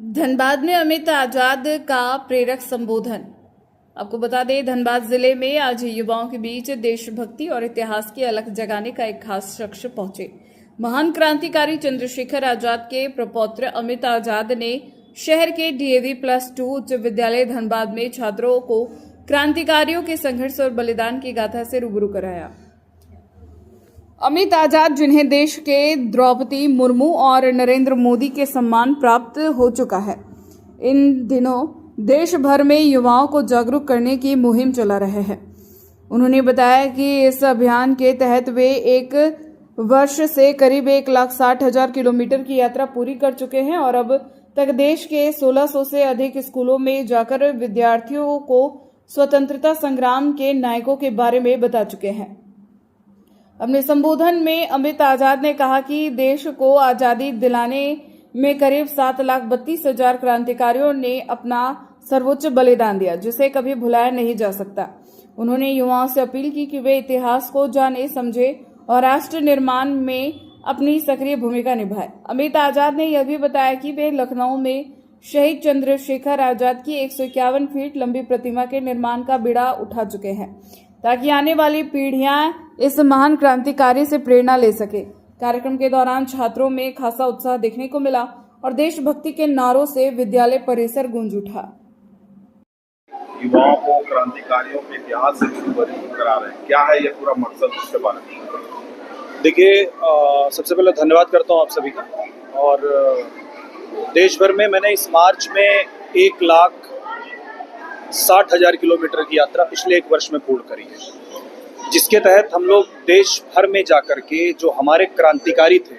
धनबाद में अमित आजाद का प्रेरक संबोधन। आपको बता दें, धनबाद जिले में आज युवाओं के बीच देशभक्ति और इतिहास की अलख जगाने का एक खास शख्स पहुंचे। महान क्रांतिकारी चंद्रशेखर आजाद के प्रपौत्र अमित आजाद ने शहर के DAV+2 उच्च विद्यालय धनबाद में छात्रों को क्रांतिकारियों के संघर्ष और बलिदान की गाथा से रूबरू कराया। अमित आजाद, जिन्हें देश के द्रौपदी मुर्मू और नरेंद्र मोदी के सम्मान प्राप्त हो चुका है, इन दिनों देश भर में युवाओं को जागरूक करने की मुहिम चला रहे हैं। उन्होंने बताया कि इस अभियान के तहत वे एक वर्ष से करीब 1,60,000 किलोमीटर की यात्रा पूरी कर चुके हैं और अब तक देश के 1600 से अधिक स्कूलों में जाकर विद्यार्थियों को स्वतंत्रता संग्राम के नायकों के बारे में बता चुके हैं। अपने संबोधन में अमित आजाद ने कहा कि देश को आजादी दिलाने में करीब 7,32,000 क्रांतिकारियों ने अपना सर्वोच्च बलिदान दिया, जिसे कभी भुलाया नहीं जा सकता। उन्होंने युवाओं से अपील की कि वे इतिहास को जाने, समझे और राष्ट्र निर्माण में अपनी सक्रिय भूमिका निभाए। अमित आजाद ने यह भी बताया कि वे लखनऊ में शहीद चंद्रशेखर आजाद की 151 फीट लंबी प्रतिमा के निर्माण का बीड़ा उठा चुके हैं, ताकि आने वाली पीढ़ियां इस महान क्रांतिकारी से प्रेरणा ले सके। कार्यक्रम के दौरान छात्रों में खासा उत्साह देखने को मिला और देशभक्ति के नारों से विद्यालय परिसर गूंज उठा। युवाओं को क्रांतिकारियों के इतिहास से रूबरू करा रहे हैं, क्या है ये पूरा मकसद, उसके बारे में? देखिए, सबसे पहले धन्यवाद करता हूँ आप सभी का। और देश भर में मैंने इस मार्च में 1,60,000 किलोमीटर की यात्रा पिछले एक वर्ष में पूर्ण करी है, जिसके तहत हम लोग देश भर में जाकर के जो हमारे क्रांतिकारी थे,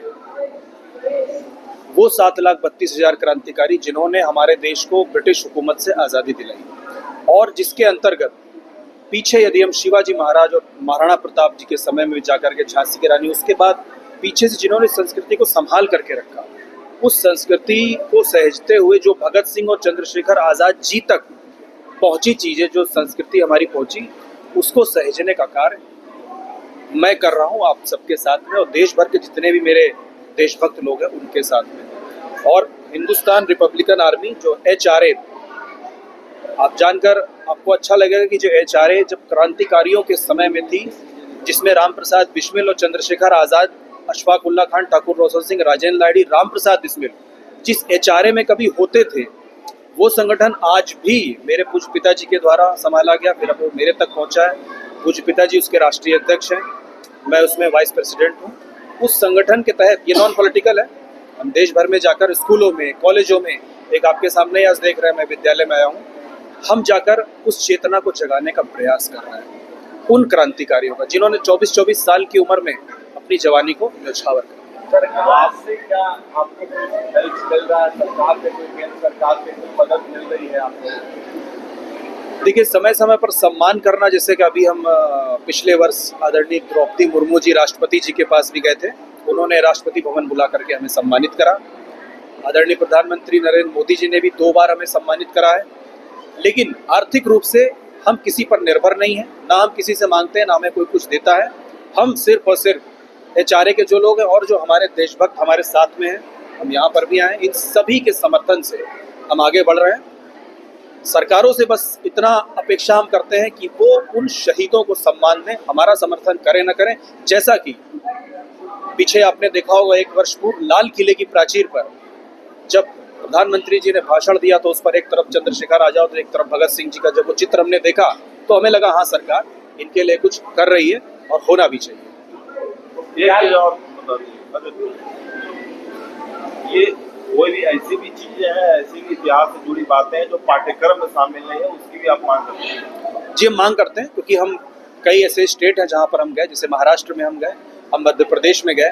वो 7,32,000 क्रांतिकारी जिन्होंने हमारे देश को ब्रिटिश हुकूमत से आज़ादी दिलाई, और जिसके अंतर्गत पीछे यदि हम शिवाजी महाराज और महाराणा प्रताप जी के समय में जाकर के झांसी की रानी, उसके बाद पीछे से जिन्होंने संस्कृति को संभाल करके रखा, उस संस्कृति को सहेजते हुए जो भगत सिंह और चंद्रशेखर आज़ाद जी तक पहुंची चीज़ें, जो संस्कृति हमारी पहुंची, उसको सहेजने का कार्य मैं कर रहा हूं आप सबके साथ में, और देश भर के जितने भी मेरे देशभक्त लोग हैं उनके साथ में। और हिंदुस्तान रिपब्लिकन आर्मी जो HRA, आप जानकर आपको अच्छा लगेगा कि जो HRA जब क्रांतिकारियों के समय में थी, जिसमें राम प्रसाद बिस्मिल और चंद्रशेखर आज़ाद, अशफाक उल्ला खान, ठाकुर रोशन सिंह, राजेंद्र लाहिड़ी, राम प्रसाद बिस्मिल जिस HRA में कभी होते थे, वो संगठन आज भी मेरे पूज्य पिताजी के द्वारा संभाला गया, फिर अब वो मेरे तक पहुंचा है। पूज्य पिताजी उसके राष्ट्रीय अध्यक्ष हैं, मैं उसमें वाइस प्रेसिडेंट हूँ। उस संगठन के तहत, ये नॉन पॉलिटिकल है, हम देश भर में जाकर स्कूलों में, कॉलेजों में, एक आपके सामने ही आज देख रहे हैं, मैं विद्यालय में आया हूँ, हम जाकर उस चेतना को जगाने का प्रयास कर रहे हैं उन क्रांतिकारियों का जिन्होंने 24-24 साल की उम्र में अपनी जवानी को न्यौछावर किया। सरकार से क्या आपको कोई हेल्प मिल रहा है? सरकार से कोई, केंद्र सरकार से कोई मदद मिल रही है आपको? देखिए, समय समय पर सम्मान करना, जैसे कि अभी हम पिछले वर्ष आदरणीय द्रौपदी मुर्मू जी राष्ट्रपति जी के पास भी गए थे, उन्होंने राष्ट्रपति भवन बुला करके हमें सम्मानित करा। आदरणीय प्रधानमंत्री नरेंद्र मोदी जी ने भी 2 बार हमें सम्मानित करा है। लेकिन आर्थिक रूप से हम किसी पर निर्भर नहीं हैं, ना हम किसी से मांगते हैं, ना हमें कोई कुछ देता है। हम सिर्फ और सिर्फ HRA के जो लोग हैं और जो हमारे देशभक्त हमारे साथ में हैं, हम यहाँ पर भी आए, इन सभी के समर्थन से हम आगे बढ़ रहे हैं। सरकारों से बस इतना अपेक्षा हम करते हैं कि वो उन शहीदों को सम्मान दें, हमारा समर्थन करें न करें। जैसा कि पीछे आपने देखा होगा, 1 वर्ष पूर्व लाल किले की प्राचीर पर जब प्रधानमंत्री जी ने भाषण दिया, तो उस पर एक तरफ चंद्रशेखर आजाद और एक तरफ भगत सिंह जी का जब वो चित्र हमने देखा, तो हमें लगा हाँ, सरकार इनके लिए कुछ कर रही है और होना भी चाहिए। ये कोई भी ऐसी भी चीजें हैं, ऐसी भी इतिहास से जुड़ी बातें हैं जो पाठ्यक्रम में शामिल नहीं है, उसकी भी आप मांग करते हैं? जी, हम मांग करते हैं, क्योंकि हम कई ऐसे स्टेट हैं जहां पर हम गए, जैसे महाराष्ट्र में हम गए, हम मध्य प्रदेश में गए।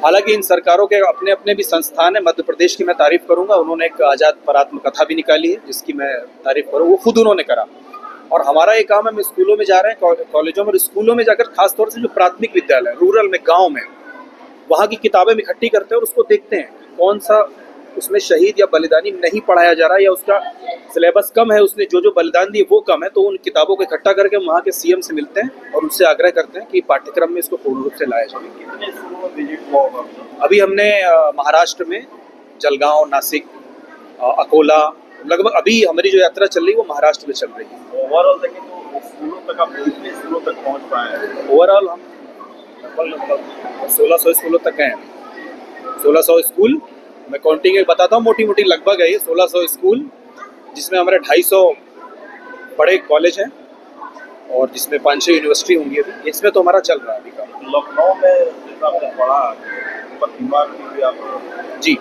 हालांकि इन सरकारों के अपने अपने भी संस्थान है। मध्य प्रदेश की मैं तारीफ करूंगा, उन्होंने एक आजाद पर आत्मकथा भी निकाली है, जिसकी मैं तारीफ करूँ, वो खुद उन्होंने करा। और हमारा ये काम है, हम स्कूलों में जा रहे हैं, कॉलेजों में, स्कूलों में जाकर खासतौर से जो प्राथमिक विद्यालय, रूरल में, गांव में, वहाँ की किताबें हम इकट्ठी करते हैं और उसको देखते हैं कौन सा उसमें शहीद या बलिदानी नहीं पढ़ाया जा रहा है, या उसका सिलेबस कम है, उसने जो जो बलिदान दिए वो कम है, तो उन किताबों को इकट्ठा करके हम वहाँ के CM से मिलते हैं और उनसे आग्रह करते हैं कि पाठ्यक्रम में इसको पूर्ण रूप से लाया जाए। अभी हमने महाराष्ट्र में जलगांव, नासिक, अकोला, लगभग अभी हमारी जो यात्रा चल रही है वो महाराष्ट्र में चल रही है। ओवरऑल देखें तो स्कूलों तक आप कितने स्कूलों तक पहुंच पाए हैं? ओवरऑल हम लगभग 1600 स्कूलों तक हैं। 1600 स्कूल, मैं काउंटिंग बताता हूँ, मोटी मोटी लगभग है ये 1600 स्कूल, जिसमें हमारे 250 बड़े कॉलेज हैं और जिसमें 5-6 यूनिवर्सिटी होंगी अभी। इसमें तो हमारा चल रहा है अभी काम। लखनऊ में जैसा आपने पढ़ा प्रतिमा की भी आप जी,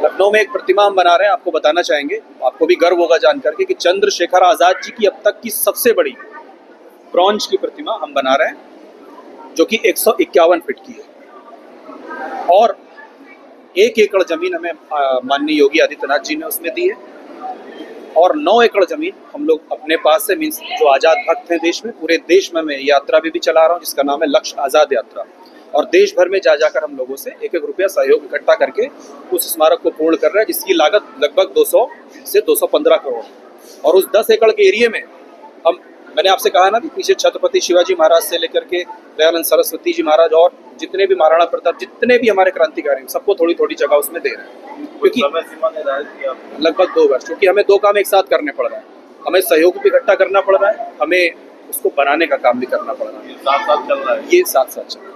लखनऊ में एक प्रतिमा हम बना रहे हैं, आपको बताना चाहेंगे, आपको भी गर्व होगा जानकर के कि चंद्रशेखर आज़ाद जी की अब तक की सबसे बड़ी ब्रॉन्ज की प्रतिमा हम बना रहे हैं, जो कि 151 फीट की है। और 1 एकड़ जमीन हमें माननीय योगी आदित्यनाथ जी ने उसमें दी है और 9 एकड़ जमीन हम लोग अपने पास से, मीन्स जो आज़ाद भक्त हैं देश में, पूरे देश में मैं यात्रा भी चला रहा हूँ जिसका नाम है लक्ष्य आज़ाद यात्रा, और देश भर में जा जाकर हम लोगों से 1-1 रुपया सहयोग इकट्ठा करके उस स्मारक को पूर्ण कर रहे हैं, जिसकी लागत लगभग 200 से 215 करोड़। और उस 10 एकड़ के एरिया में हम, मैंने आपसे कहा ना कि पीछे छत्रपति शिवाजी महाराज से लेकर के दयानंद सरस्वती जी महाराज और जितने भी महाराणा प्रताप, जितने भी हमारे क्रांतिकारी हैं, सबको थोड़ी थोड़ी जगह उसमें दे रहे हैं, क्योंकि समय सीमा निर्धारित किया लगभग 2 वर्ष, क्योंकि हमें 2 काम एक साथ करने पड़ रहा है। हमें सहयोग भी इकट्ठा करना पड़ रहा है, हमें उसको बनाने का काम भी करना पड़ रहा है। साथ साथ चल रहा है। ये साथ साथ चल रहा है।